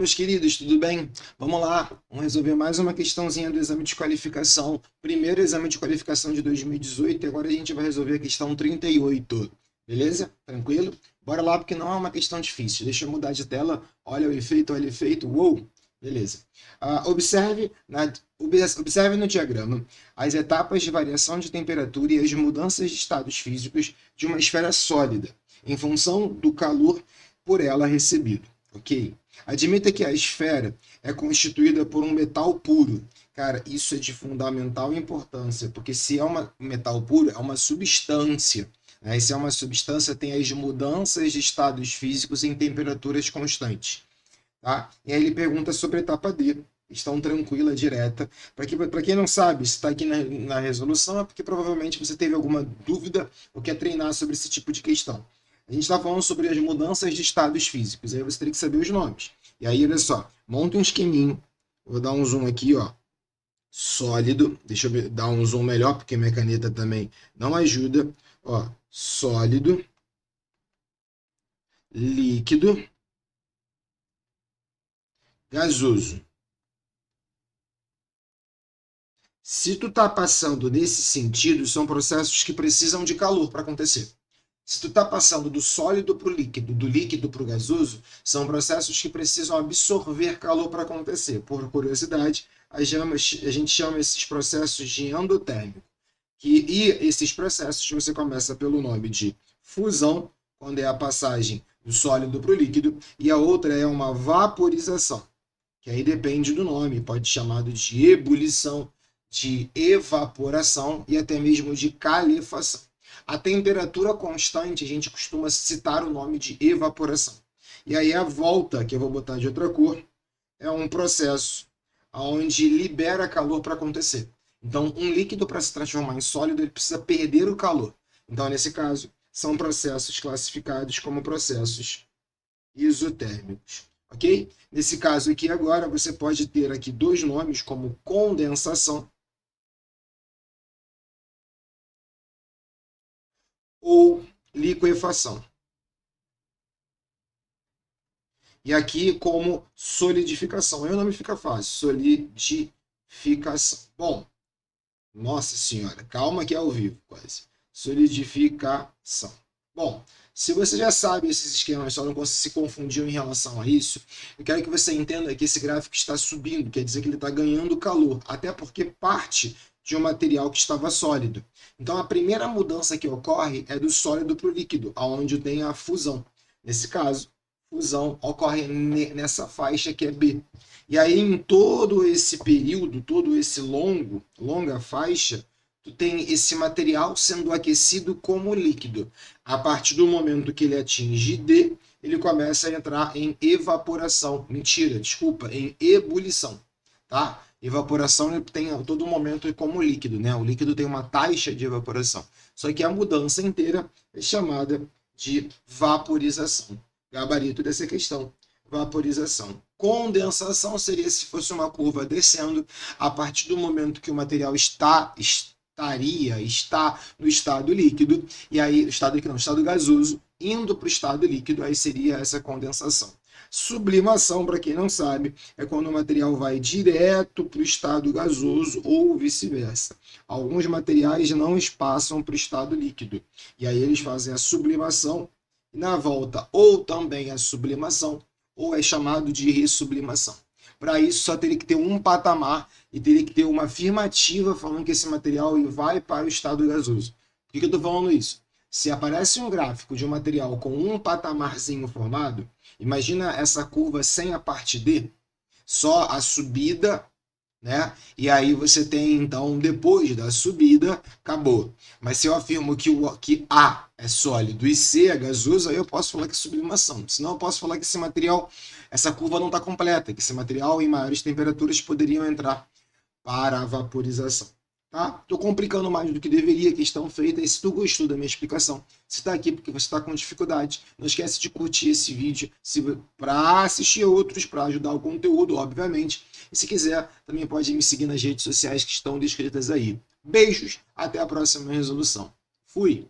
meus queridos, tudo bem? Vamos lá, vamos resolver mais uma questãozinha do exame de qualificação. Primeiro exame de qualificação de 2018 e agora a gente vai resolver a questão 38. Beleza? Tranquilo? Bora lá, porque não é uma questão difícil. Deixa eu mudar de tela. Olha o efeito, olha o efeito. Uou! Beleza. Observe no diagrama as etapas de variação de temperatura e as mudanças de estados físicos de uma esfera sólida, em função do calor por ela recebido. Ok? Admita que a esfera é constituída por um metal puro. Cara, isso é de fundamental importância, porque se é um metal puro, é uma substância. Né? E se é uma substância, tem as mudanças de estados físicos em temperaturas constantes. Tá? E aí ele pergunta sobre a etapa D, questão tranquila, direta. Para quem não sabe, se está aqui na resolução, é porque provavelmente você teve alguma dúvida ou quer treinar sobre esse tipo de questão. A gente está falando sobre as mudanças de estados físicos, aí você teria que saber os nomes. E aí, olha só, monta um esqueminho, vou dar um zoom aqui, ó, sólido, deixa eu dar um zoom melhor, porque minha caneta também não ajuda, ó, sólido, líquido, gasoso. Se tu tá passando nesse sentido, são processos que precisam de calor para acontecer. Se tu está passando do sólido para o líquido, do líquido para o gasoso, são processos que precisam absorver calor para acontecer. Por curiosidade, a gente chama esses processos de endotérmico. E esses processos você começa pelo nome de fusão, quando é a passagem do sólido para o líquido, e a outra é uma vaporização, que aí depende do nome, pode ser chamado de ebulição, de evaporação e até mesmo de calefação. A temperatura constante, a gente costuma citar o nome de evaporação. E aí a volta, que eu vou botar de outra cor, é um processo onde libera calor para acontecer. Então, um líquido para se transformar em sólido, ele precisa perder o calor. Então, nesse caso, são processos classificados como processos isotérmicos. Ok? Nesse caso aqui agora, você pode ter aqui dois nomes como condensação ou liquefação. E aqui como solidificação. Aí o nome fica fácil, solidificação. Bom, nossa senhora, calma que é ao vivo quase. Solidificação. Bom, se você já sabe esses esquemas, só não se confundiu em relação a isso, eu quero que você entenda que esse gráfico está subindo, quer dizer que ele está ganhando calor, até porque parte de um material que estava sólido. Então a primeira mudança que ocorre é do sólido para o líquido, onde tem a fusão. Nesse caso, fusão ocorre nessa faixa que é B. E aí em todo esse período, todo esse longa faixa, tu tem esse material sendo aquecido como líquido. A partir do momento que ele atinge D, ele começa a entrar em evaporação. Mentira, desculpa, em ebulição. Tá? Evaporação ele tem a todo momento como líquido, né? O líquido tem uma taxa de evaporação. Só que a mudança inteira é chamada de vaporização. Gabarito dessa questão, vaporização. Condensação seria se fosse uma curva descendo a partir do momento que o material está no estado líquido, e aí, estado gasoso, indo para o estado líquido, aí seria essa condensação. Sublimação, para quem não sabe, é quando o material vai direto para o estado gasoso ou vice-versa. Alguns materiais não passam para o estado líquido, e aí eles fazem a sublimação, e na volta, ou também a sublimação, ou é chamado de ressublimação. Para isso, só teria que ter um patamar e teria que ter uma afirmativa falando que esse material vai para o estado gasoso. Por que eu estou falando isso? Se aparece um gráfico de um material com um patamarzinho formado, imagina essa curva sem a parte D, só a subida, né? E aí você tem, então, depois da subida, acabou. Mas se eu afirmo que A é sólido e C é gasoso, aí eu posso falar que é sublimação. Senão eu posso falar que esse material, essa curva não está completa, que esse material em maiores temperaturas poderiam entrar para a vaporização. Tá? Estou complicando mais do que deveria, questão feita. E se tu gostou da minha explicação, se está aqui porque você está com dificuldade, não esquece de curtir esse vídeo para assistir outros, para ajudar o conteúdo, obviamente. E se quiser, também pode me seguir nas redes sociais que estão descritas aí. Beijos, até a próxima resolução. Fui!